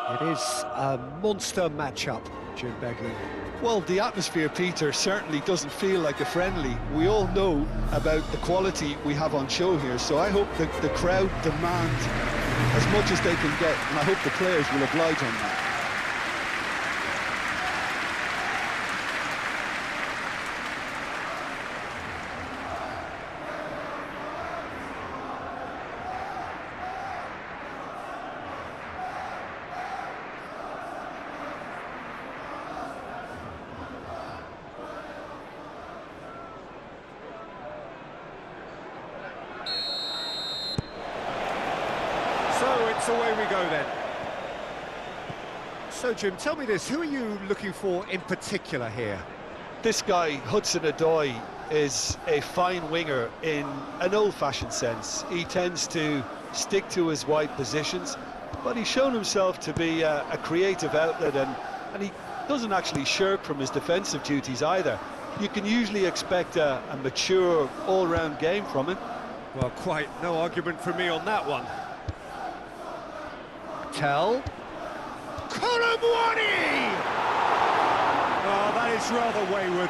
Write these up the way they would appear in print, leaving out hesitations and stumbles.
It is a monster matchup, Jim Begley. Well, the atmosphere, Peter, certainly doesn't feel like a friendly. We all know about the quality we have on show here, so I hope that the crowd demand as much as they can get, and I hope the players will oblige on that. So it's away we go then. So Jim, tell me this, who are you looking for in particular here? This guy, Hudson-Odoi, is a fine winger in an old-fashioned sense. He tends to stick to his wide positions, but he's shown himself to be a creative outlet, and he doesn't actually shirk from his defensive duties either. You can usually expect a mature, all-round game from him. Well, quite no argument from me on that one. Tell. Kolomwani! Oh, that is rather wayward.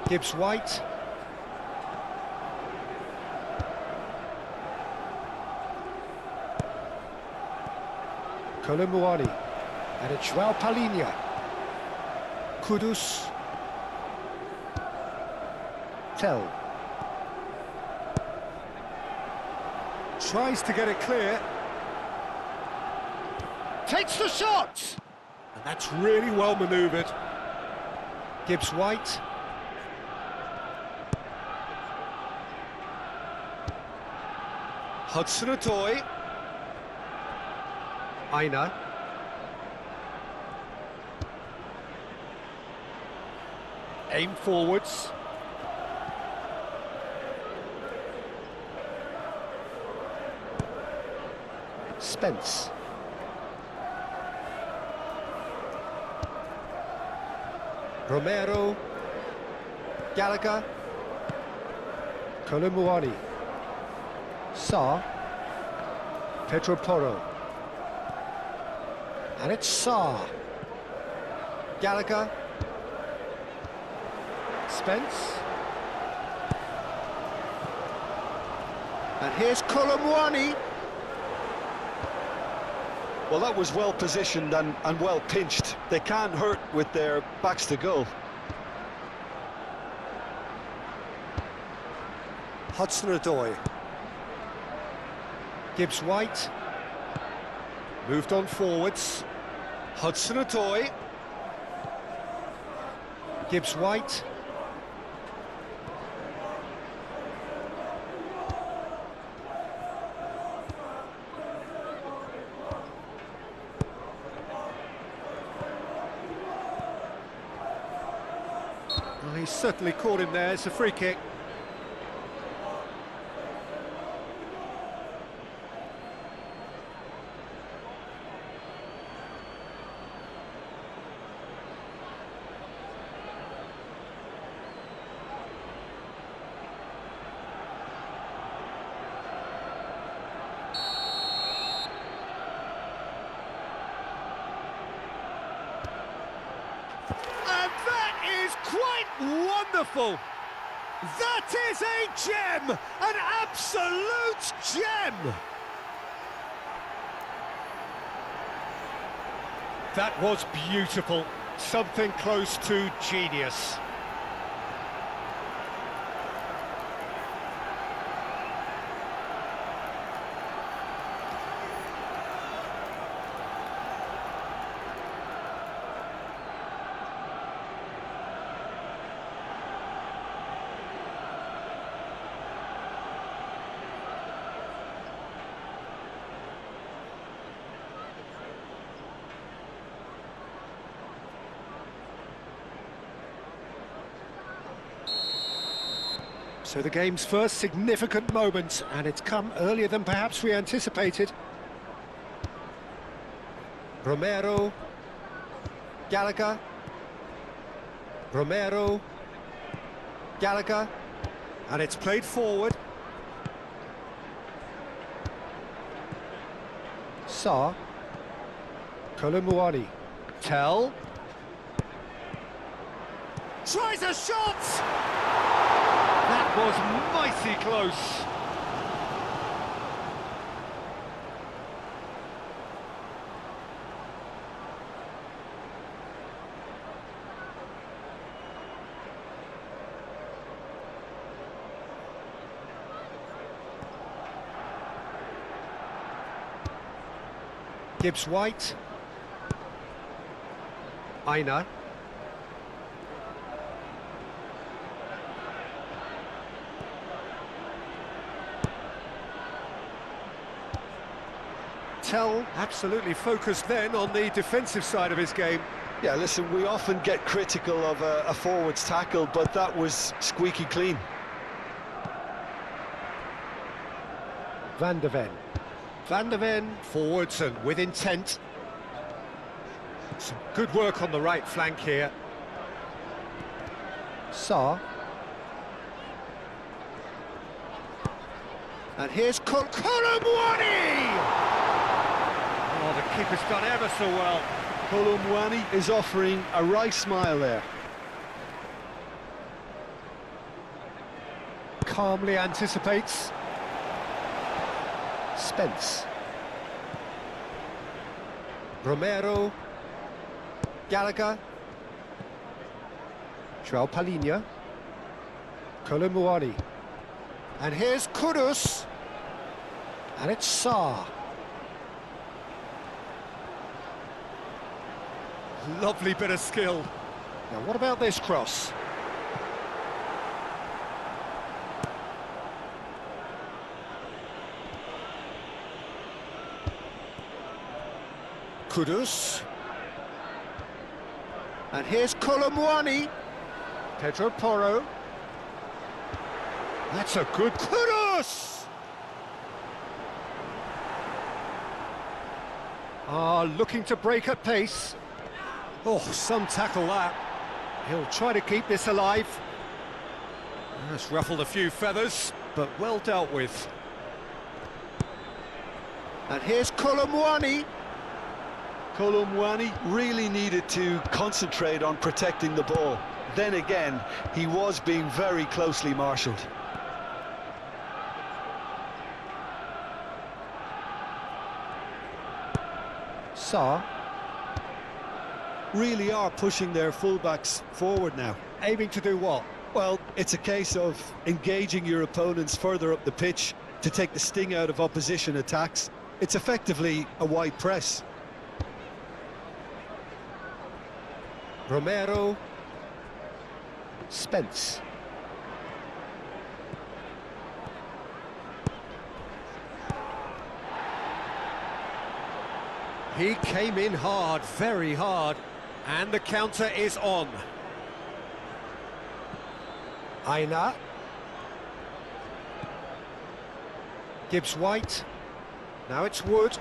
Gibbs-White. Kolomwani. And it's João Palhinha. Kudus. Tell. Tries to get it clear. Takes the shot! And that's really well manoeuvred. Gibbs-White. Hudson-Odoi. Aina. Aim forwards. Spence. Romero. Gallagher. Kolomwani. Sarr. Pedro Porro. And it's Sarr. Gallagher. Spence. And here's Kolomwani. Well, that was well positioned and well pinched. They can't hurt with their backs to goal. Hudson-Odoi. Gibbs-White. Moved on forwards. Hudson-Odoi. Gibbs-White. Well, he's certainly caught him there. It's a free kick. And that is quite wonderful! That is a gem! An absolute gem! That was beautiful. Something close to genius. So the game's first significant moment, and it's come earlier than perhaps we anticipated. Romero. Gallagher. Romero. Gallagher. And it's played forward. Sarr. Kolumuani. Tell. Tries a shot! That was mighty close. Gibbs-White. Aina. Tell absolutely focused then on the defensive side of his game. Yeah, listen, we often get critical of a forward's tackle, but that was squeaky clean. Van der Ven. Van der Ven forwards and with intent. Some good work on the right flank here. Sarr. And here's Kolumuani! Oh, the keeper's done ever so well. Kolumuani is offering a right smile there. Calmly anticipates. Spence. Romero. Gallagher. João Palhinha. Kolumuani. And here's Kudus. And it's Sarr. Lovely bit of skill. Now what about this cross? Kudus. And here's Kolumuani. Pedro Porro. That's a good Kudus! Looking to break at pace. Oh, some tackle that. He'll try to keep this alive. That's ruffled a few feathers, but well dealt with. And here's Kolumuani. Kolumuani really needed to concentrate on protecting the ball. Then again, he was being very closely marshalled. Sarr. Really are pushing their fullbacks forward now. Aiming to do what? Well, it's a case of engaging your opponents further up the pitch to take the sting out of opposition attacks. It's effectively a wide press. Romero. Spence. He came in hard, very hard, and the counter is on. Aina. Gibbs-White. Now it's Wood.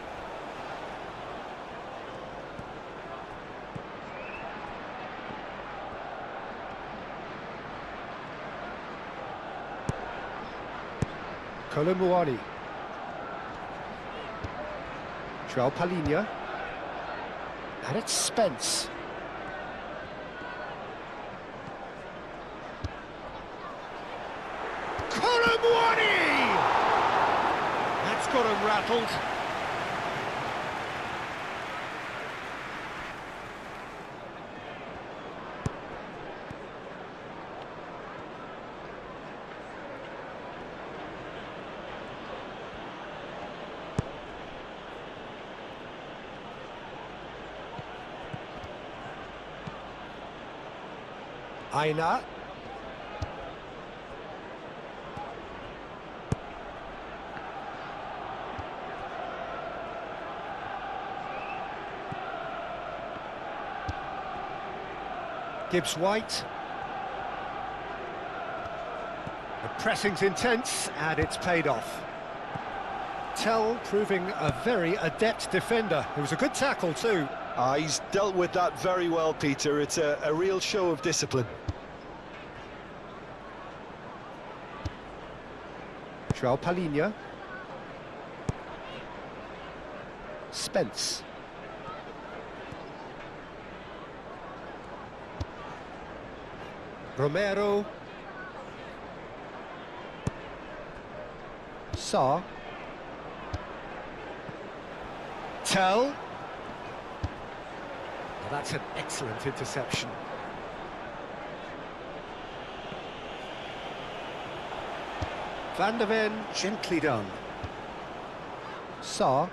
Kolumuani. João Palhinha. And it's Spence. Kolumuani! That's got him rattled. Aina. Gibbs-White. The pressing's intense, and it's paid off. Tell proving a very adept defender. It was a good tackle too. He's dealt with that very well, Peter. It's a real show of discipline. João Palhinha. Spence. Romero. Sarr. Tell. Well, that's an excellent interception. Van der Ven, gently done. Sarr.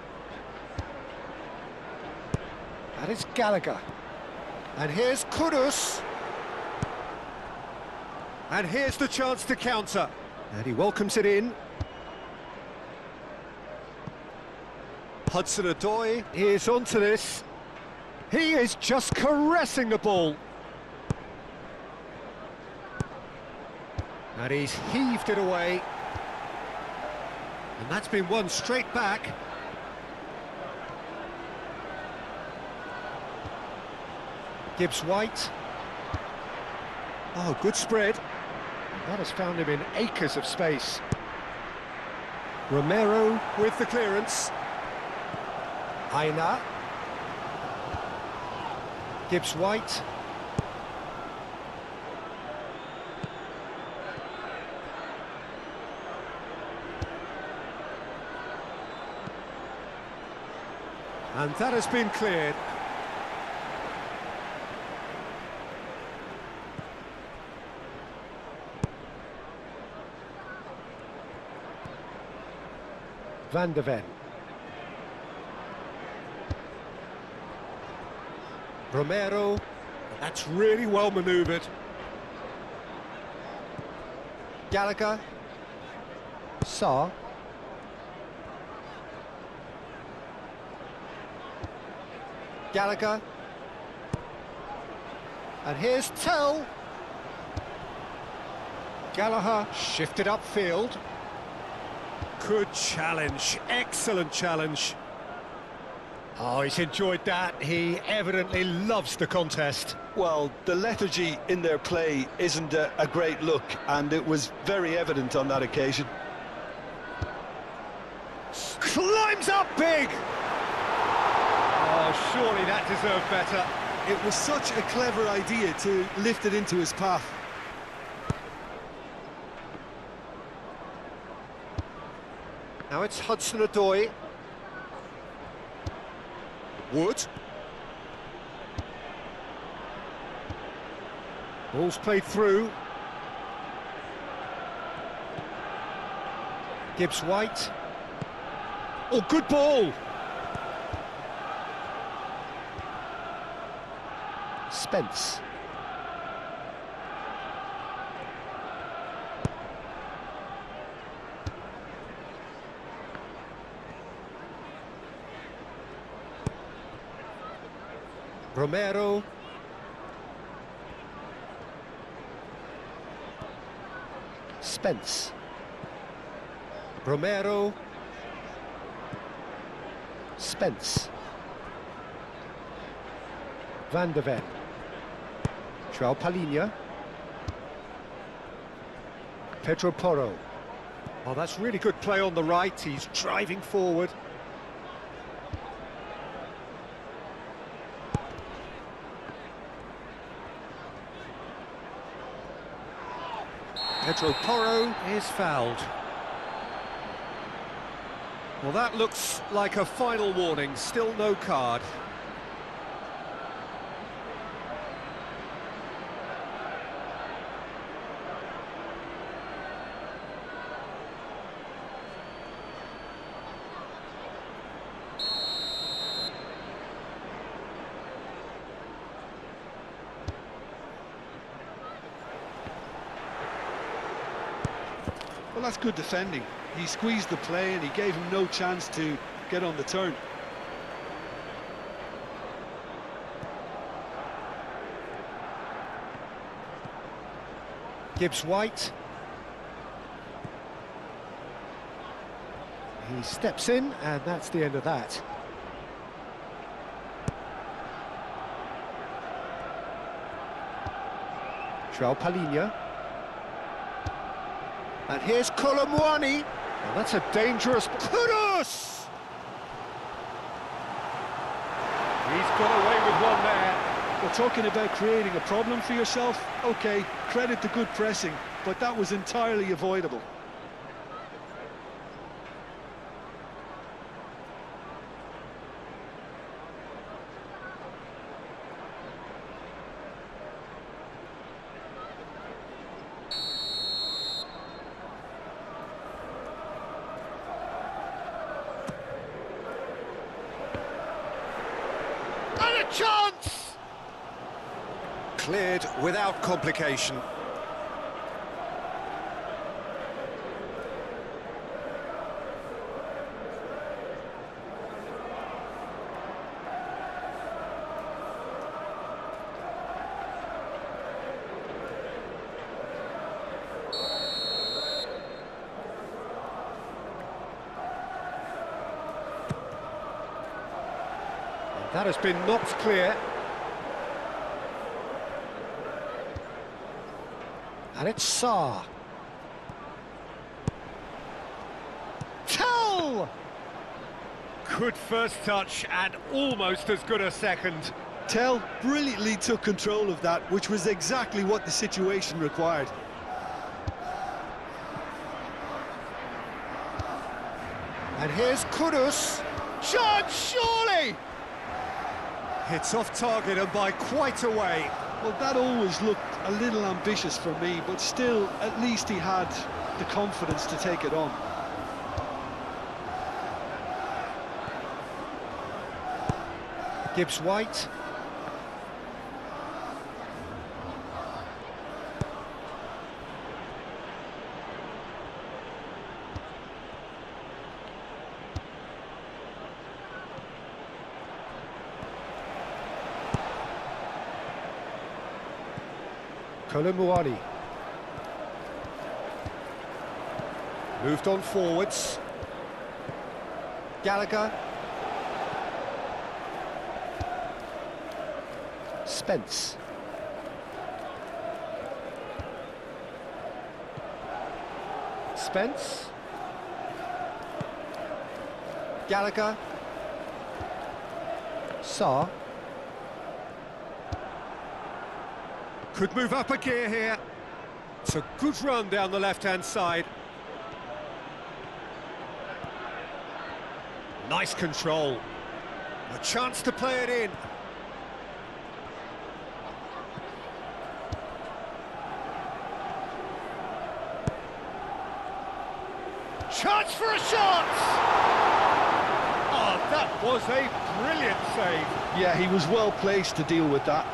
That is Gallagher. And here's Kudus. And here's the chance to counter. And he welcomes it in. Hudson-Odoi is onto this. He is just caressing the ball. And he's heaved it away. And that's been won straight back. Gibbs-White. Oh, good spread. That has found him in acres of space. Romero with the clearance. Aina. Gibbs-White. And that has been cleared. Van der Ven. Romero. That's really well manoeuvred. Gallagher. Sarr. Gallagher. And here's Tell. Gallagher shifted upfield. Good challenge, excellent challenge. Oh, he's enjoyed that. He evidently loves the contest. Well, the lethargy in their play isn't a great look, and it was very evident on that occasion. Climbs up big! Oh, surely that deserved better. It was such a clever idea to lift it into his path. Now it's Hudson-Odoi. Wood. Ball's played through. Gibbs-White. Oh, good ball! Spence. Romero. Spence. Romero. Spence. Van der Ven. João Palhinha. Pedro Porro. Oh, that's really good play on the right. He's driving forward. Pedro Porro is fouled. Well, that looks like a final warning. Still no card. Well, that's good defending. He squeezed the play and he gave him no chance to get on the turn. Gibbs-White. He steps in, and that's the end of that. João Palhinha. And here's Colomwani. And that's a dangerous... Kudus! He's got away with one there. We're talking about creating a problem for yourself. OK, credit to good pressing, but that was entirely avoidable. And a chance! Cleared without complication. That has been knocked clear. And it's Sarr. Tell! Good first touch and almost as good a second. Tell brilliantly took control of that, which was exactly what the situation required. And here's Kudus. Chance, surely! It's off target and by quite a way. Well, that always looked a little ambitious for me, but still, at least he had the confidence to take it on. Gibbs-White. Colomwani. Moved on forwards. Gallagher. Spence. Spence. Gallagher. Sarr. Could move up a gear here. It's a good run down the left-hand side. Nice control. A chance to play it in. Chance for a shot! Oh, that was a brilliant save. Yeah, he was well placed to deal with that.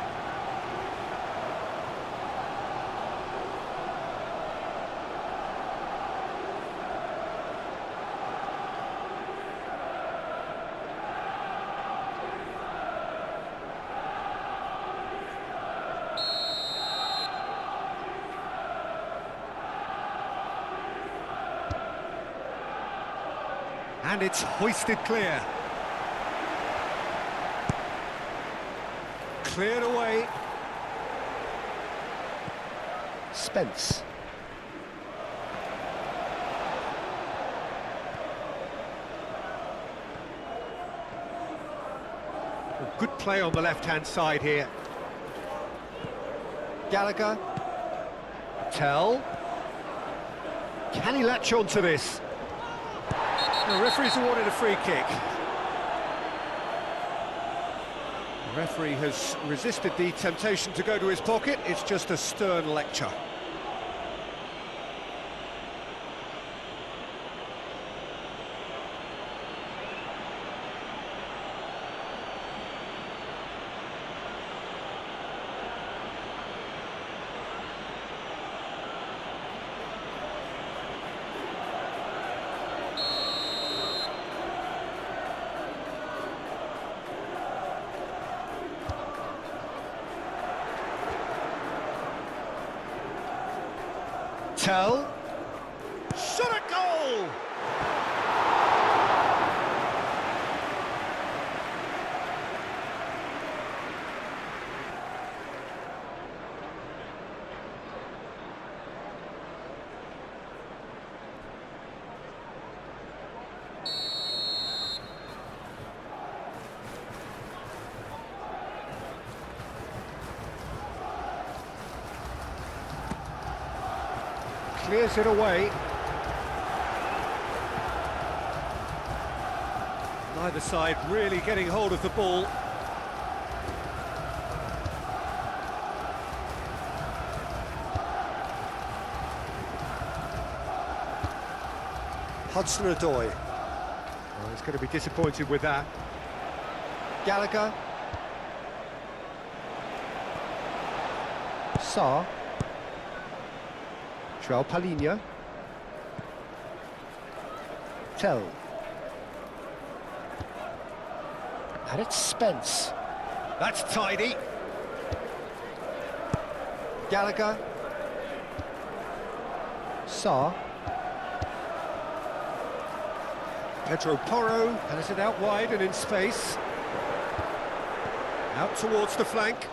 And it's hoisted clear. Cleared away. Spence. Good play on the left-hand side here. Gallagher. Tell. Can he latch on to this? The referee's awarded a free kick. The referee has resisted the temptation to go to his pocket. It's just a stern lecture. Tell. Shot a goal! Clears it away. Neither side really getting hold of the ball. Hudson-Odoi. Oh, he's going to be disappointed with that. Gallagher. Sarr. João Palhinha. Tell. And it's Spence. That's tidy. Gallagher. Sarr. Pedro Porro has it out wide and in space. Out towards the flank.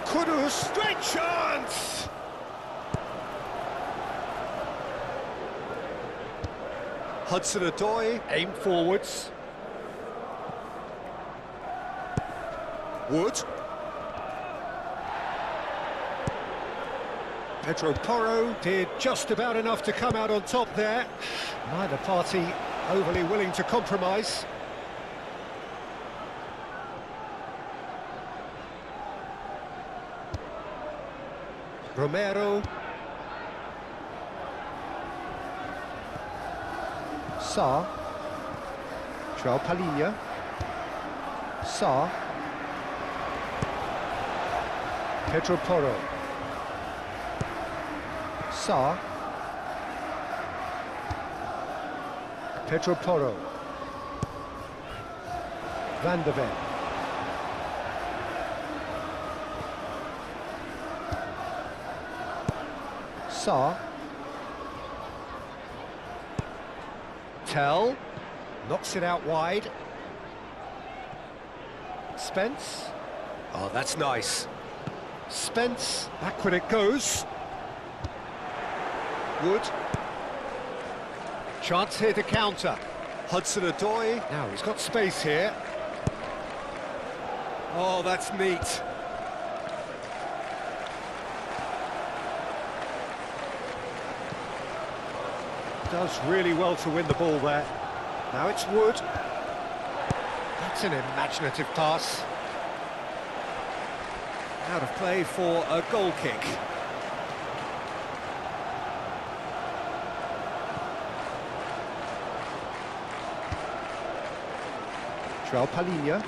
Kudus, great chance! Hudson-Odoi, aim forwards. Wood. Pedro Porro did just about enough to come out on top there. Neither party overly willing to compromise. Romero. Sarr. João Palhinha. Sarr. Pedro Porro. Sarr. Pedro Porro. Van de Ven. Sarr. Tell. Knocks it out wide. Spence. Oh, that's nice. Spence. Backward it goes. Wood. Chance here to counter. Hudson-Odoi. Now he's got space here. Oh, that's neat. Does really well to win the ball there. Now it's Wood. That's an imaginative pass. Out of play for a goal kick. João Palhinha.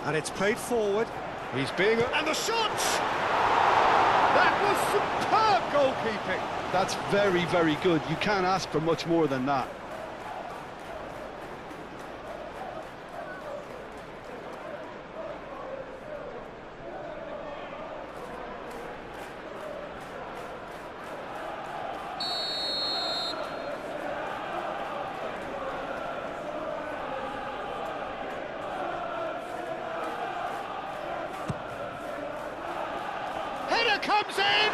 And it's played forward. He's being... And the shot! That was superb goalkeeping. That's very, very good. You can't ask for much more than that. Header comes in!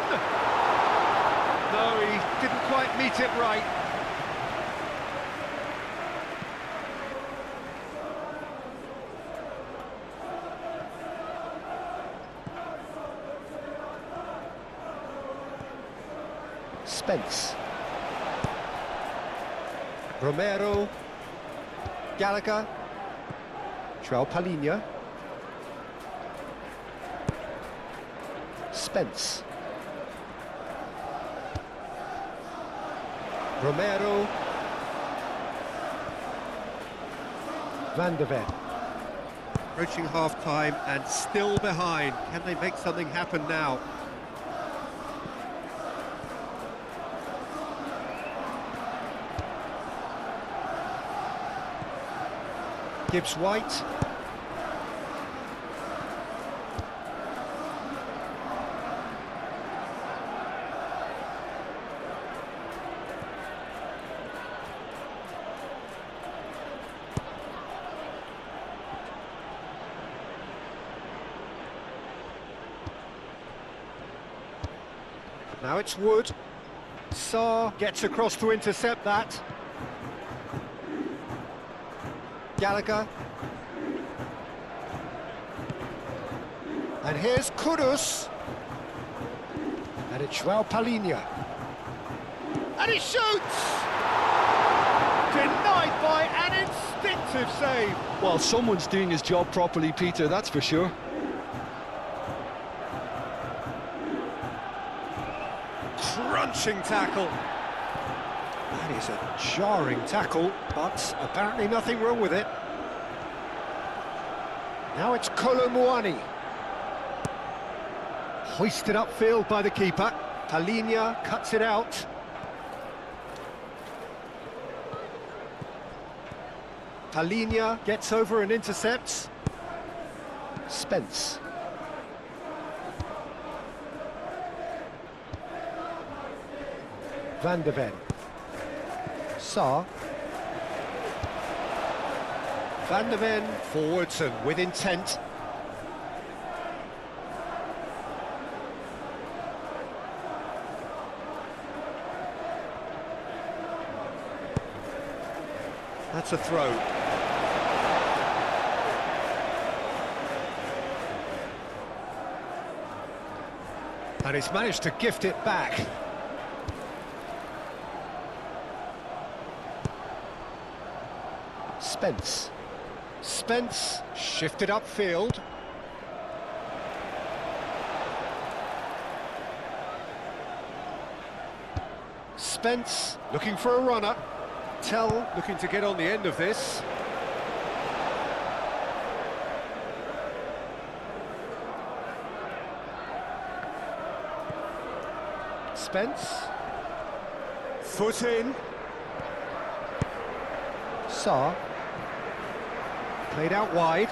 No, he didn't quite meet it right. Spence. Romero. Gallagher. João Palhinha. Spence. Romero. Van de Ven. Approaching half-time and still behind. Can they make something happen now? Gibbs-White. Now it's Wood. Sarr gets across to intercept that. Gallagher. And here's Kudus. And it's João Palhinha. And he shoots! Denied by an instinctive save. Well, someone's doing his job properly, Peter, that's for sure. Crunching tackle. That is a jarring tackle, but apparently nothing wrong with it. Now it's Kolo Muani. Hoisted upfield by the keeper. Palhinha cuts it out. Palhinha gets over and intercepts. Spence. Van de Ven. Sarr. Van de Ven forwards and with intent. That's a throw. And he's managed to gift it back. Spence. Spence shifted upfield. Spence looking for a runner. Tell looking to get on the end of this. Spence. Foot in. Sarr. Played out wide.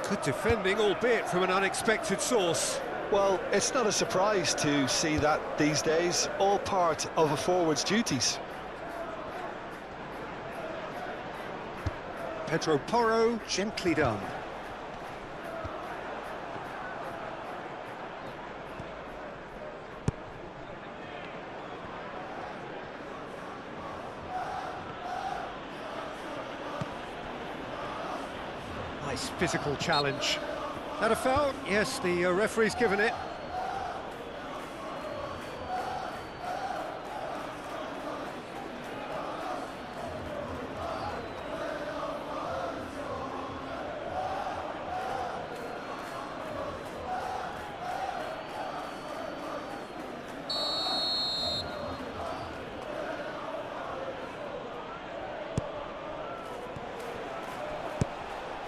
Good defending, albeit from an unexpected source. Well, it's not a surprise to see that these days, all part of a forward's duties. Pedro Porro, gently done. Nice physical challenge. That a foul? Yes, the referee's given it.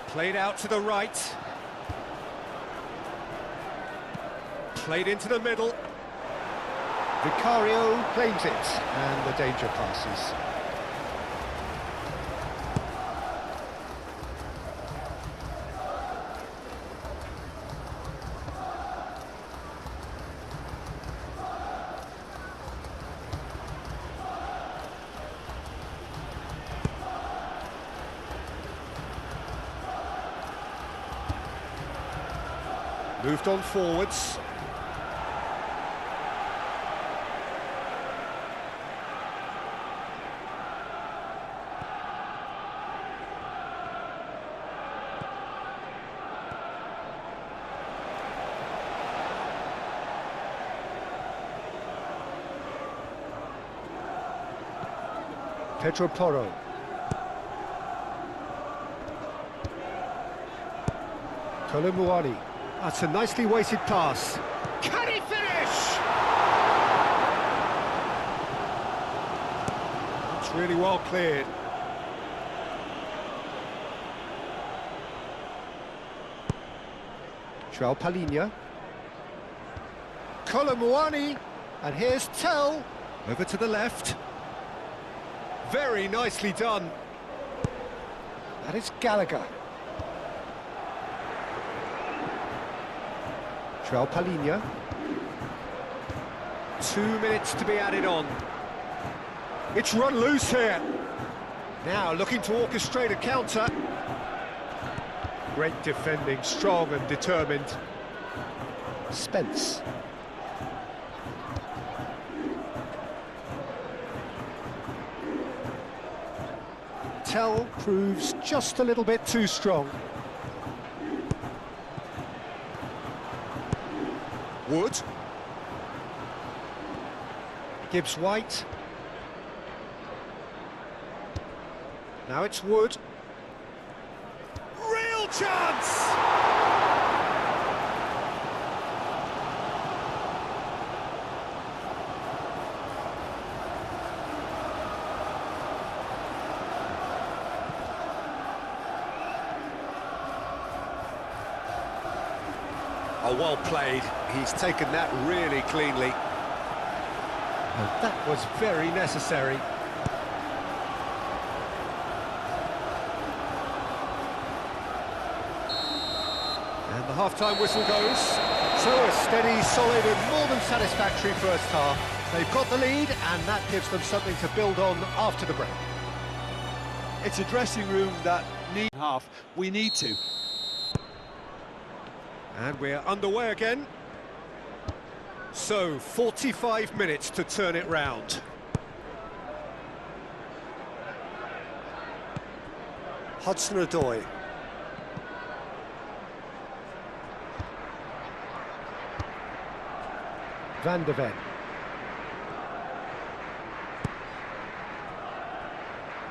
Played out to the right. Played into the middle. Vicario claims it, and the danger passes. Moved on forwards. Pedro Porro. Kolo Muani. That's a nicely weighted pass. Can he finish? It's really well cleared. João Palhinha. Kolo Muani. And here's Tell. Over to the left. Very nicely done. That is Gallagher. João Palhinha. 2 minutes to be added on. It's run loose here. Now looking to orchestrate a counter. Great defending, strong and determined. Spence. Tell proves just a little bit too strong. Wood. Gibbs White. Now it's Wood. Real chance! Oh, well played. He's taken that really cleanly. And that was very necessary. And the half-time whistle goes. So a steady, solid and more than satisfactory first half. They've got the lead and that gives them something to build on after the break. It's a dressing room that needs half. We need to. And we're underway again. So, 45 minutes to turn it round. Hudson-Odoi. Van de Ven.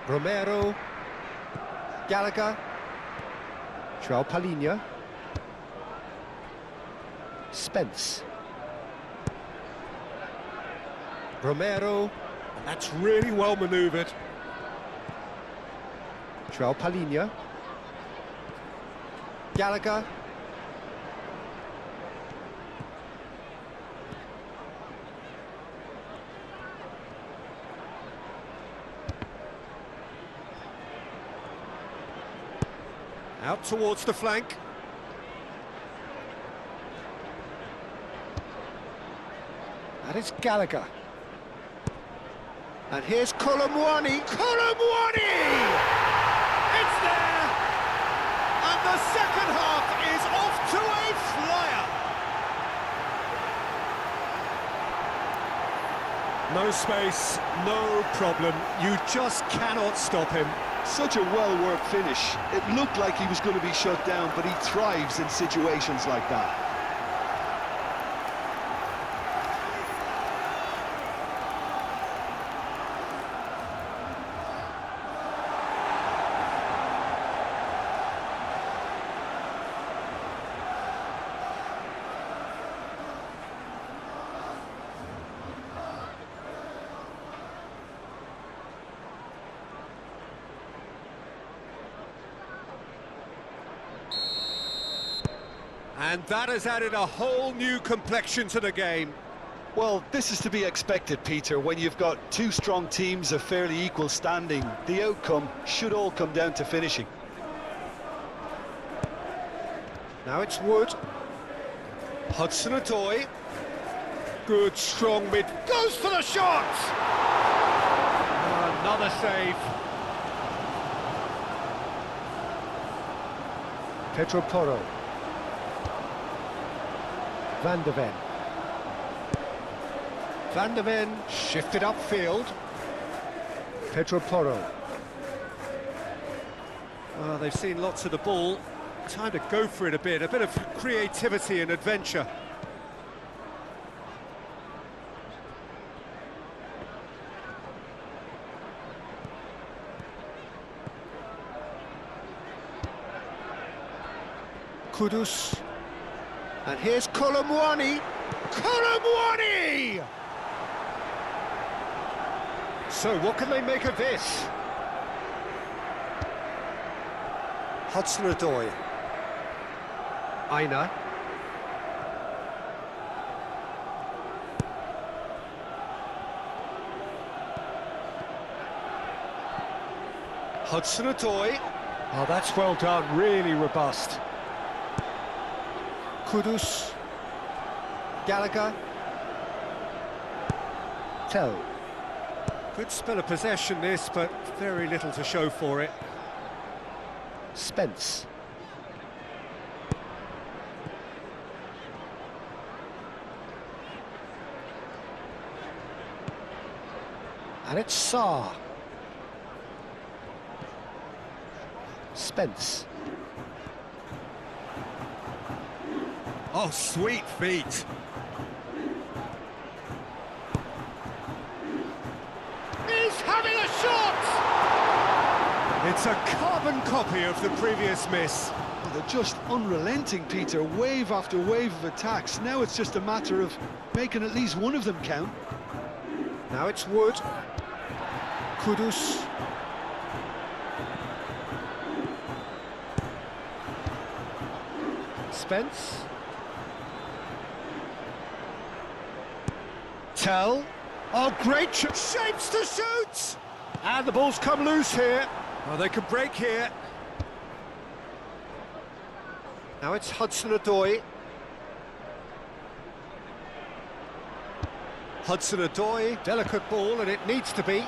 Romero. Gallagher. João Palhinha. Spence. Romero, and that's really well manoeuvred. João Palhinha. Gallagher. Out towards the flank. That is Gallagher. And here's Colomwani. Colomwani! It's there! And the second half is off to a flyer. No space, no problem. You just cannot stop him. Such a well-worked finish. It looked like he was going to be shut down, but he thrives in situations like that. And that has added a whole new complexion to the game. Well, this is to be expected, Peter. When you've got two strong teams of fairly equal standing, the outcome should all come down to finishing. Now it's Wood. Hudson-Odoi. Good, strong mid. Goes for the shot! Another save. Pedro Porro. Van de Ven. Van de Ven shifted upfield. Pedro Porro. Well, they've seen lots of the ball. Time to go for it a bit of creativity and adventure. Kudus. And here's Colomwani. Colomwani! So what can they make of this? Hudson-Odoi. Aina. Hudson-Odoi. Oh, that's well done, really robust. Kudus. Gallagher. Tell. Good spell of possession this, but very little to show for it. Spence. And it's Sarr. Spence. Oh, sweet feet. He's having a shot! It's a carbon copy of the previous miss. Well, they're just unrelenting, Peter. Wave after wave of attacks. Now it's just a matter of making at least one of them count. Now it's Wood. Kudus. Spence. Tell. Oh, great shapes to shoot! And the ball's come loose here. Oh, they could break here. Now it's Hudson-Odoi. Hudson-Odoi, delicate ball, and it needs to be.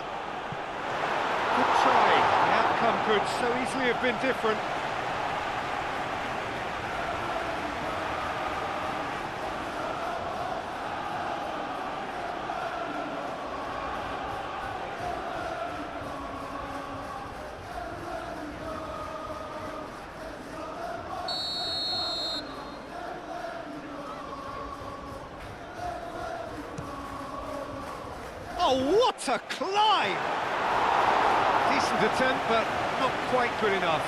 Good try. The outcome could so easily have been different. Oh, what a climb! Decent attempt, but not quite good enough.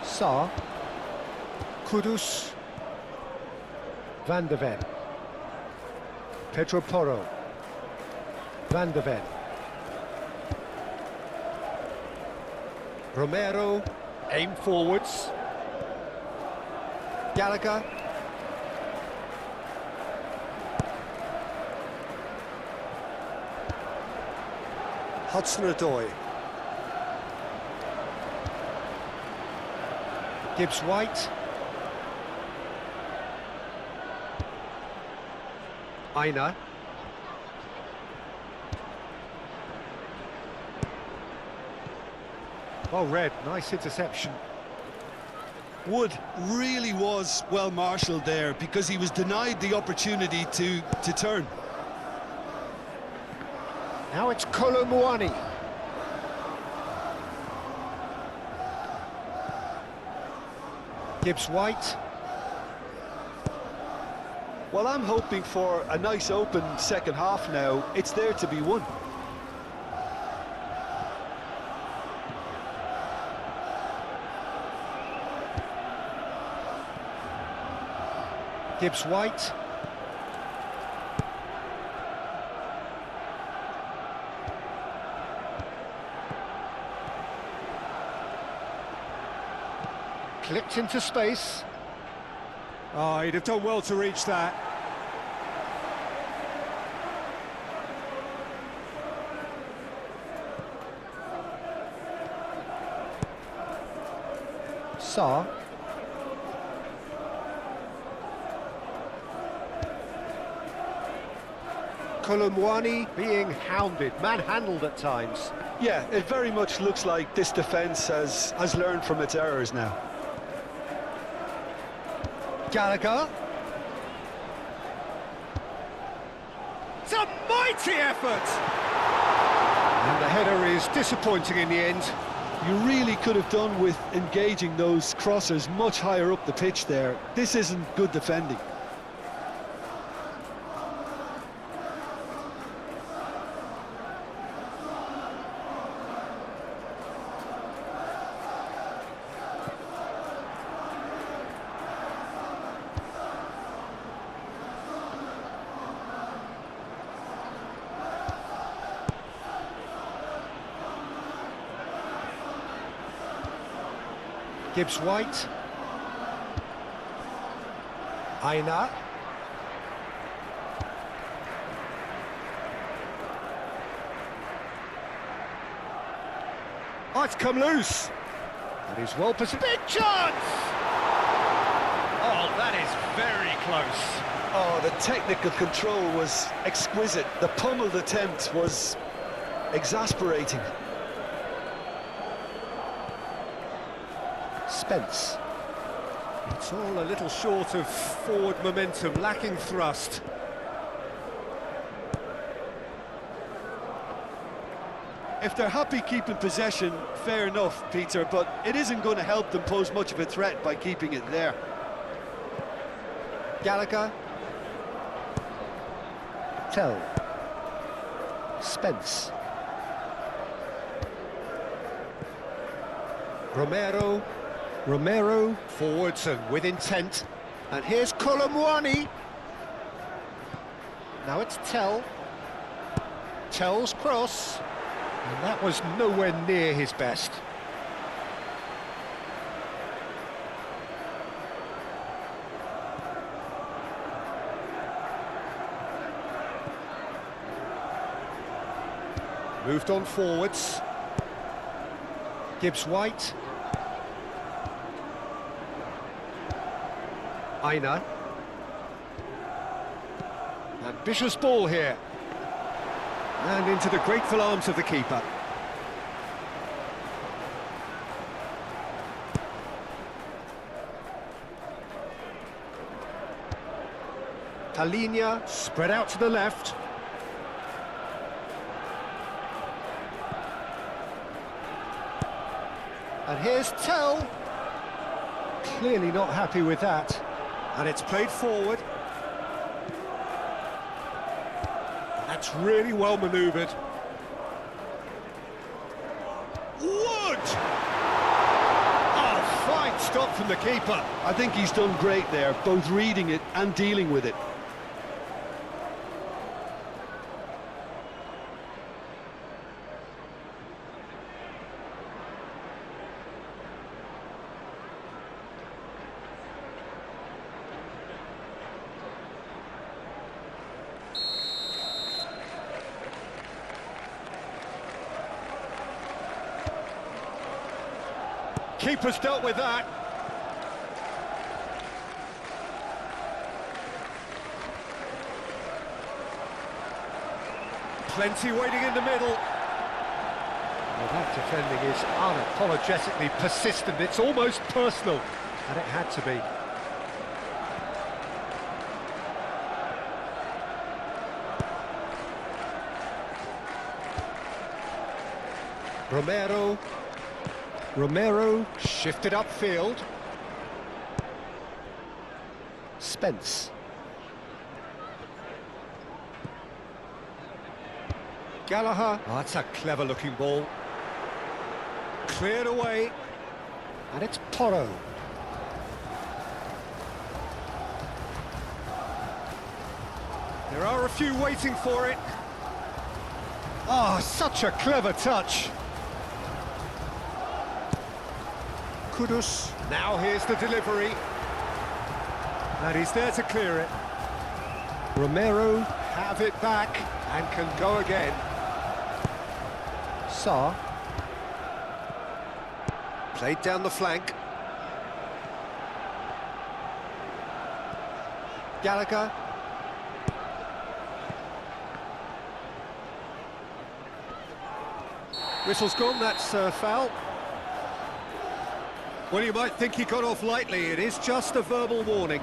Sarr. Kudus. Van de Ven. Pedro Porro. Van de Ven. Romero. Aim forwards. Gallagher. Hudson-Odoi. Gibbs-White. Aina. Well read, nice interception. Wood really was well marshalled there because he was denied the opportunity to turn. Now it's Kolo Muani. Gibbs-White. Well, I'm hoping for a nice open second half now. It's there to be won. Gibbs-White. Clipped into space. Oh, he'd have done well to reach that. Sarr. Kolo Muani being hounded, manhandled at times. Yeah, it very much looks like this defence has learned from its errors now. Gallagher. It's a mighty effort! And the header is disappointing in the end. You really could have done with engaging those crossers much higher up the pitch there. This isn't good defending. Gibbs-White. Aina. Oh, it's come loose. And he's well positioned. Big chance! Oh, that is very close. Oh, the technical control was exquisite. The pummeled attempt was exasperating. Spence. It's all a little short of forward momentum, lacking thrust. If they're happy keeping possession, fair enough, Peter, but it isn't going to help them pose much of a threat by keeping it there. Gallagher. Tell. Spence. Romero, forwards and with intent. And here's Colomwani. Now it's Tell. Tell's cross. And that was nowhere near his best. Moved on forwards. Gibbs-White. Aina. Ambitious ball here. And into the grateful arms of the keeper. Talinia spread out to the left. And here's Tell. Clearly not happy with that. And it's played forward. That's really well manoeuvred. Wood! Oh, fine stop from the keeper. I think he's done great there, both reading it and dealing with it. Keeper's dealt with that. Plenty waiting in the middle. Well, that defending is unapologetically persistent. It's almost personal, and it had to be. Romero shifted upfield. Spence. Gallagher. Oh, that's a clever-looking ball. Cleared away. And it's Porro. There are a few waiting for it. Oh, such a clever touch. Kudus. Now here's the delivery. And he's there to clear it. Romero have it back and can go again. Sarr. Played down the flank. Gallagher. Whistle's gone, that's foul. Well, you might think he got off lightly. It is just a verbal warning.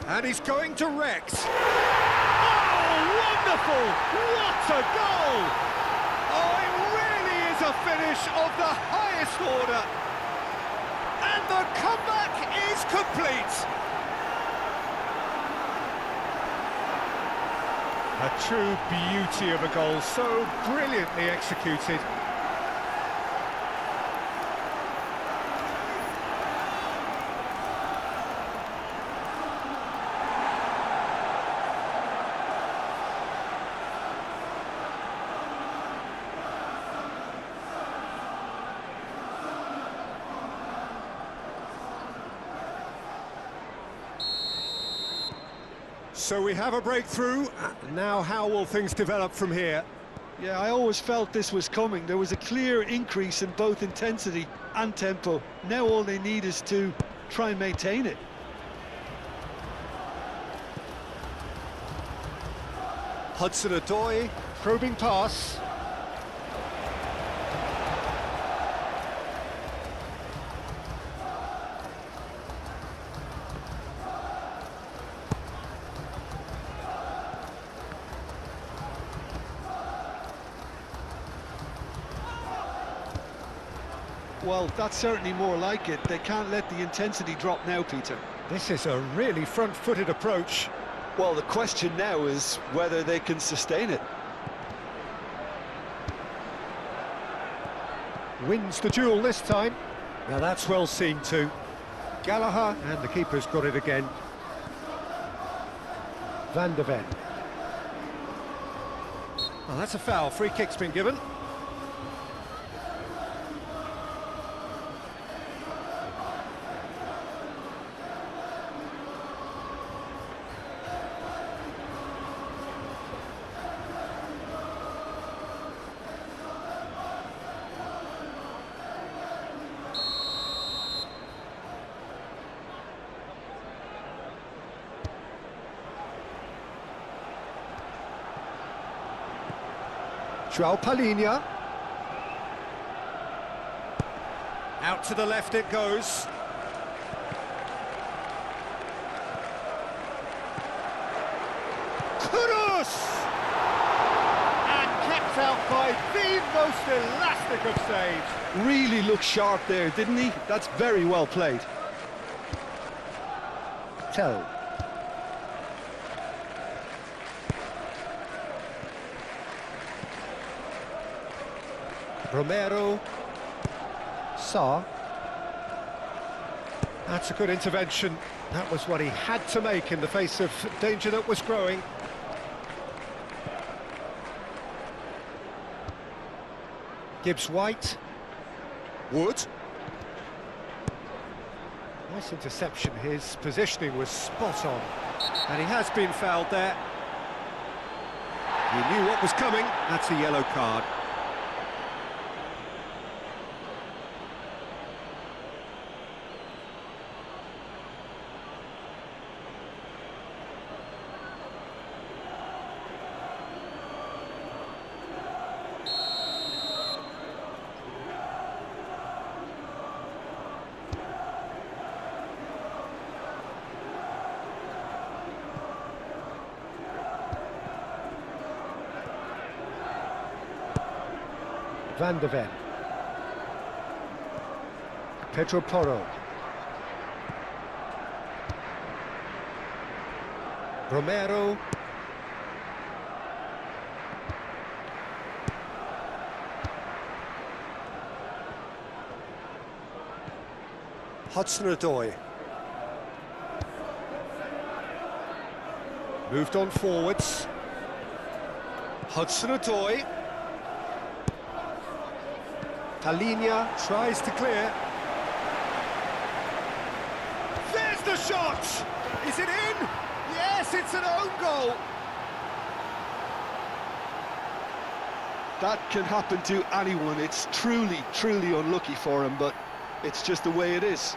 And he's going to Rex. Oh, wonderful! What a goal! Oh, it really is a finish of the highest order. And the comeback is complete. A true beauty of a goal, so brilliantly executed. So we have a breakthrough. Now how will things develop from here? Yeah, I always felt this was coming. There was a clear increase in both intensity and tempo. Now all they need is to try and maintain it. Hudson-Odoi, probing pass. Well, that's certainly more like it. They can't let the intensity drop now, Peter. This is a really front-footed approach. Well, the question now is whether they can sustain it. Wins the duel this time. Now that's well seen too. Gallagher, and the keeper's got it again. Van der Ven. Well, that's a foul. Free kick's been given. João Palhinha. Out to the left it goes. Kudus! And kept out by the most elastic of saves. Really looked sharp there, didn't he? That's very well played. Tell. Romero, Sarr. That's a good intervention. That was what he had to make in the face of danger that was growing. Gibbs-White. Wood. Nice interception. His positioning was spot on. And he has been fouled there. He knew what was coming. That's a yellow card. Van der Ven. Pedro Porro. Romero. Hudson-Odoi. Moved on forwards. Hudson-Odoi. Palhinha tries to clear. There's the shot! Is it in? Yes, it's an own goal! That can happen to anyone. It's truly, truly unlucky for him, but it's just the way it is.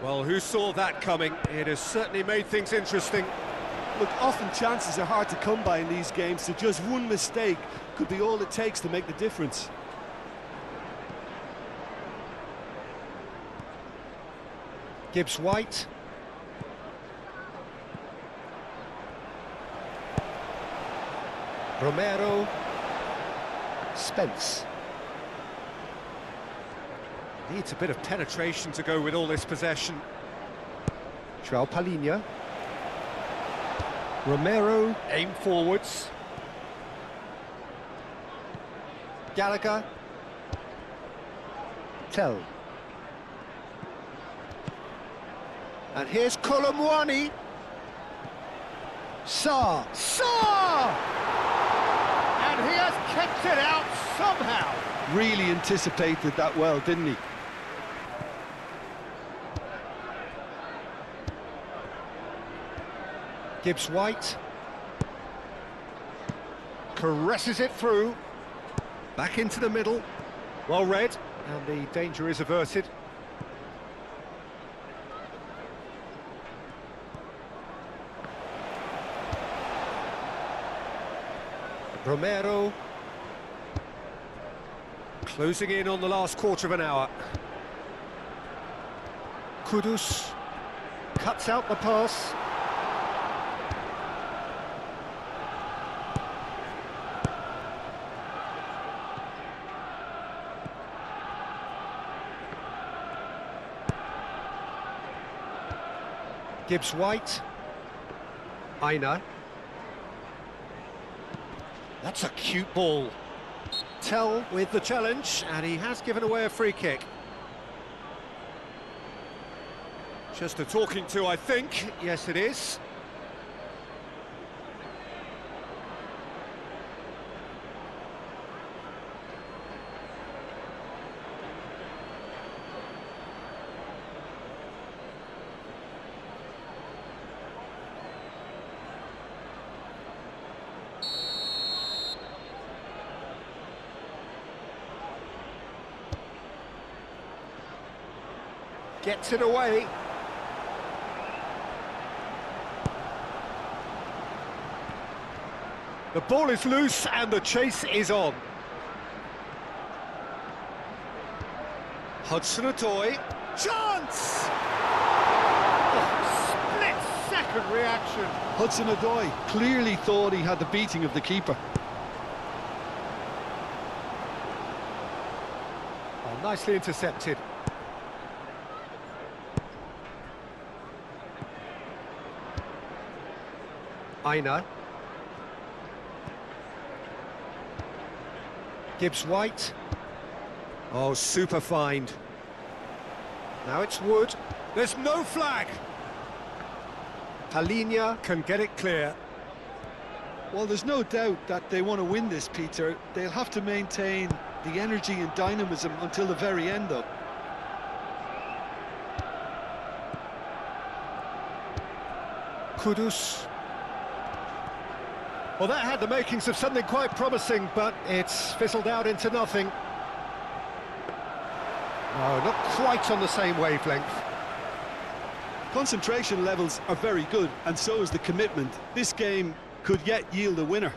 Well, who saw that coming? It has certainly made things interesting. Look, often chances are hard to come by in these games, so just one mistake could be all it takes to make the difference. Gibbs-White. Romero. Spence. Needs a bit of penetration to go with all this possession. João Palhinha. Romero, aim forwards. Gallagher. Tell. And here's Colomwani. Sarr. And he has kept it out somehow. Really anticipated that well, didn't he? Gibbs-White. Caresses it through. Back into the middle. Well read. And the danger is averted. Romero. Closing in on the last quarter of an hour. Kudus. Cuts out the pass. Gibbs-White. Aina. That's a cute ball. Tell with the challenge, and he has given away a free kick. Just a talking to, I think. Yes, it is. Gets it away. The ball is loose and the chase is on. Hudson-Odoi. Chance! Oh, split-second reaction. Hudson-Odoi clearly thought he had the beating of the keeper. Oh, nicely intercepted. Aina. Gibbs-White. Oh, super find. Now it's Wood. There's no flag. Palhinha can get it clear. Well, there's no doubt that they want to win this, Peter. They'll have to maintain the energy and dynamism until the very end, though. Kudus. Well, that had the makings of something quite promising, but it's fizzled out into nothing. No, not quite on the same wavelength. Concentration levels are very good, and so is the commitment. This game could yet yield a winner.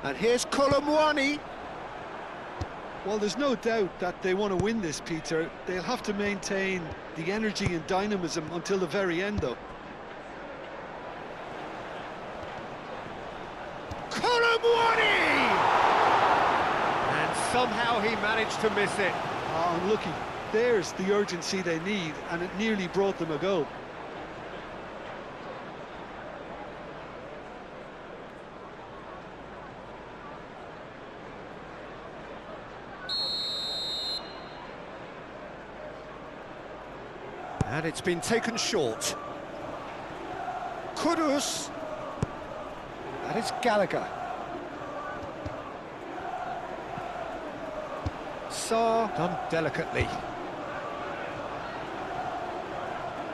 And here's Colomwani. Well, there's no doubt that they want to win this, Peter. They'll have to maintain the energy and dynamism until the very end, though. Colomwani! And somehow he managed to miss it. Oh, unlucky. There's the urgency they need, and it nearly brought them a goal. And it's been taken short. Kudus. That is Gallagher. Sarr done delicately.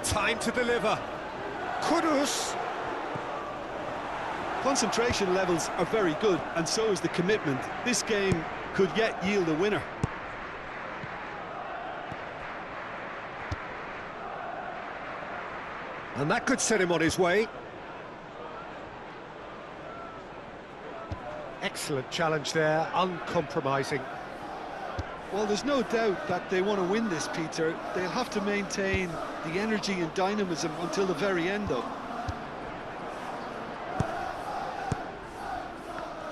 Time to deliver. Kudus. Concentration levels are very good, and so is the commitment. This game could yet yield a winner. And that could set him on his way. Excellent challenge there, uncompromising. Well, there's no doubt that they want to win this, Peter. They'll have to maintain the energy and dynamism until the very end, though.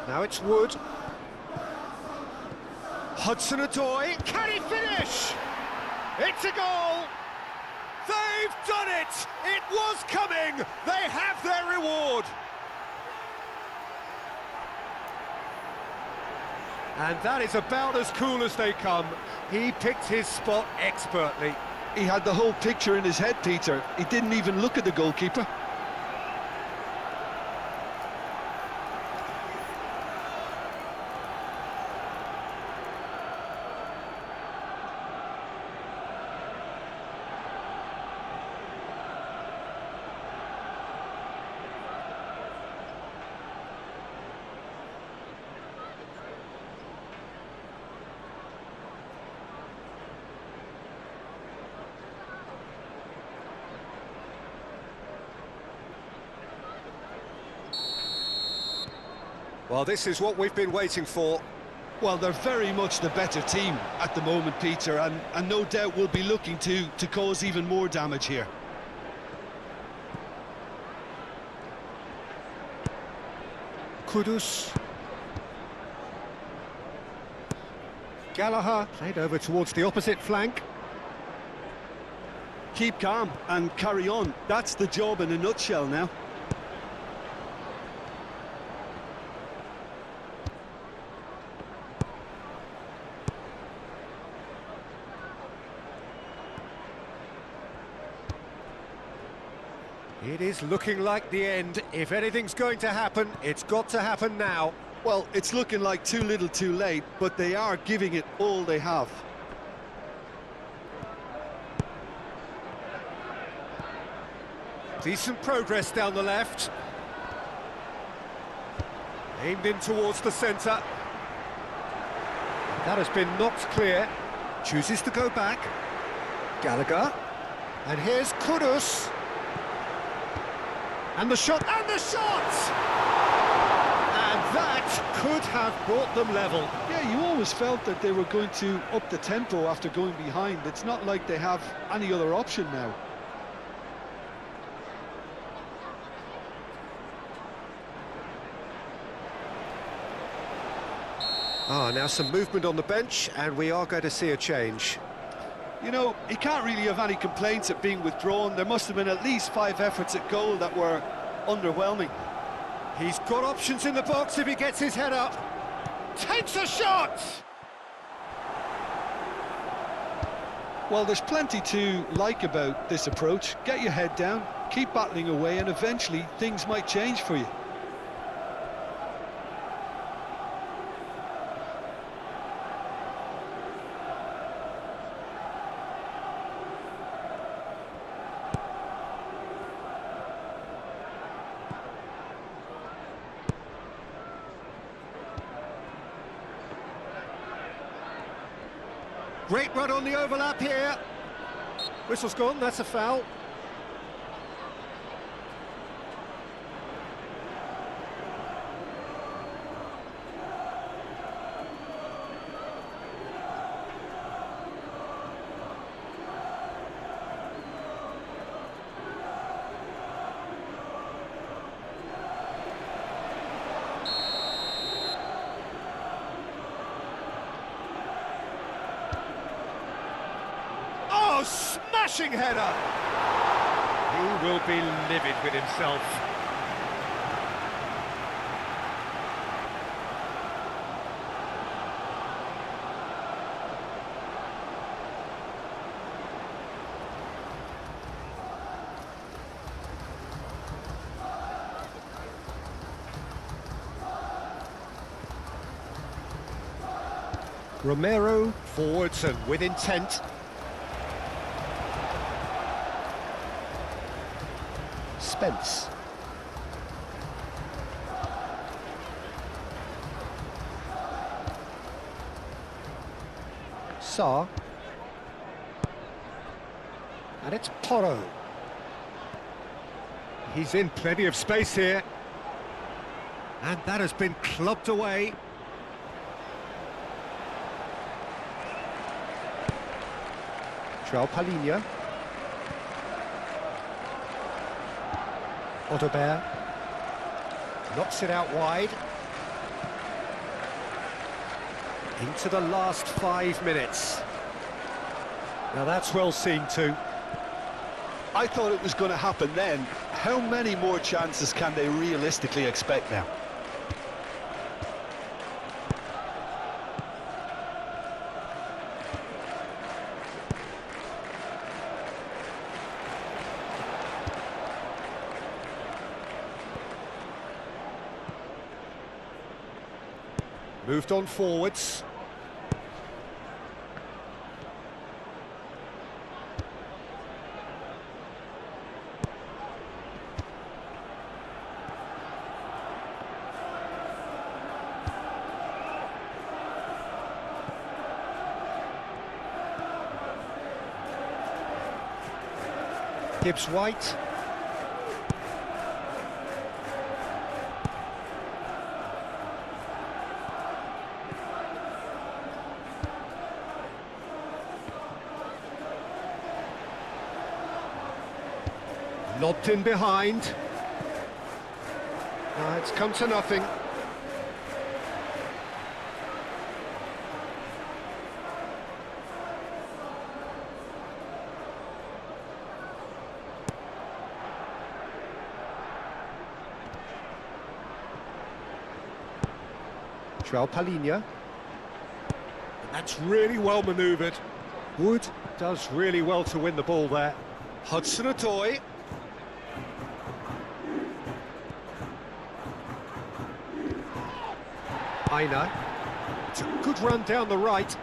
Now it's Wood. Hudson-Odoi, can he finish? It's a goal! They've done it! It was coming! They have their reward! And that is about as cool as they come. He picked his spot expertly. He had the whole picture in his head, Peter. He didn't even look at the goalkeeper. Well, this is what we've been waiting for. Well, they're very much the better team at the moment, Peter, and no doubt will be looking to cause even more damage here. Kudus. Gallagher played over towards the opposite flank. Keep calm and carry on. That's the job in a nutshell now. It is looking like the end. If anything's going to happen, it's got to happen now. Well, it's looking like too little too late, but they are giving it all they have. Decent progress down the left. Aimed in towards the centre. That has been knocked clear. Chooses to go back. Gallagher. And here's Kudus. And the shot, and the shot! And that could have brought them level. Yeah, you always felt that they were going to up the tempo after going behind. It's not like they have any other option now. Now some movement on the bench, and we are going to see a change. You know, he can't really have any complaints at being withdrawn. There must have been at least 5 efforts at goal that were underwhelming. He's got options in the box if he gets his head up. Takes a shot! Well, there's plenty to like about this approach. Get your head down, keep battling away, and eventually things might change for you. Great run on the overlap here. Whistle's gone, that's a foul. Smashing header! He will be livid with himself. Romero forwards and with intent. Spence. Sarr. And it's Porro. He's in plenty of space here. And that has been clubbed away. João Palhinha. Odobert knocks it out wide. Into the last 5 minutes. Now that's well seen too. I thought it was going to happen then. How many more chances can they realistically expect now? Moved on forwards. Gibbs-White. Lobbed in behind. It's come to nothing. Palhinha. That's really well manoeuvred. Wood does really well to win the ball there. Hudson-Odoi. Aina. It's a good run down the right.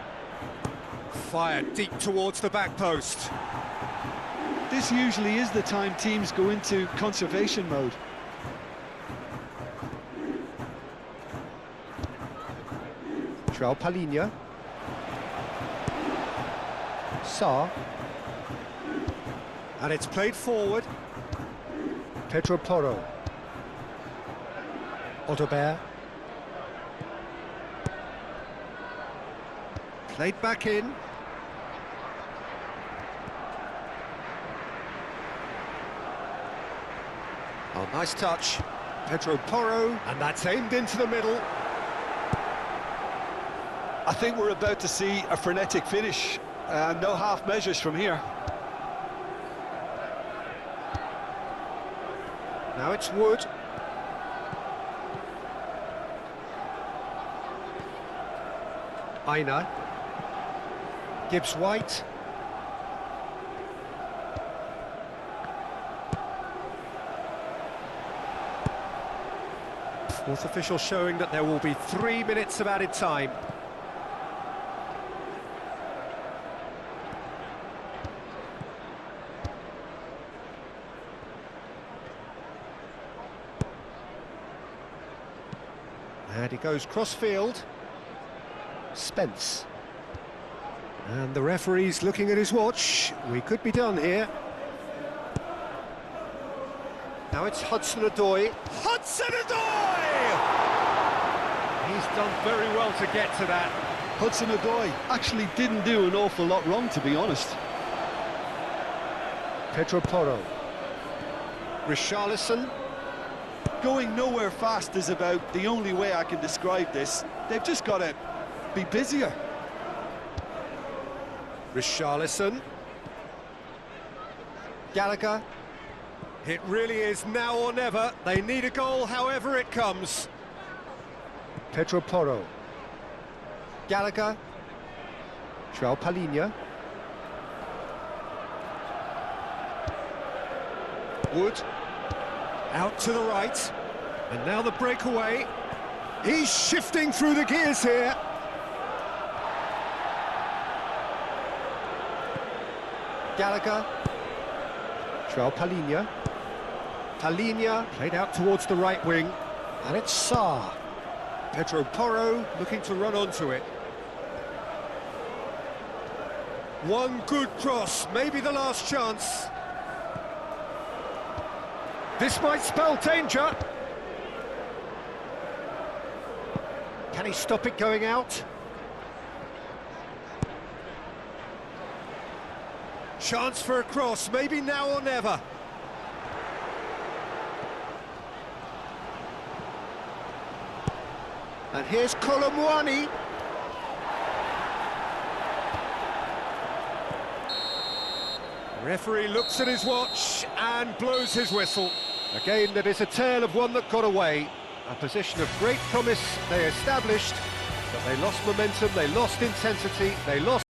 Fired deep towards the back post. This usually is the time teams go into conservation mode. Palhinha. Sarr. And it's played forward. Pedro Porro. Odobert. Played back in. Oh, nice touch. Pedro Porro, and that's aimed into the middle. I think we're about to see a frenetic finish. No half measures from here. Now it's Wood. Aina. Gibbs-White. Fourth official showing that there will be 3 minutes of added time. And he goes cross-field. Spence. And the referee's looking at his watch. We could be done here. Now it's Hudson-Odoi. Hudson-Odoi! He's done very well to get to that. Hudson-Odoi actually didn't do an awful lot wrong, to be honest. Pedro Porro. Richarlison. Going nowhere fast is about the only way I can describe this. They've just got to be busier. Richarlison. Gallagher. It really is now or never. They need a goal however it comes. Pedro Porro. Gallagher. Palhinha. Wood. Out to the right. And now the breakaway. He's shifting through the gears here. Gallagher. Palhinha. Palhinha played out towards the right wing. And it's Sarr. Pedro Porro looking to run onto it. One good cross, maybe the last chance. This might spell danger. Can he stop it going out? Chance for a cross, maybe now or never. And here's Colomwani. Referee looks at his watch and blows his whistle. A game that is a tale of one that got away. A position of great promise they established, but they lost momentum, they lost intensity, they lost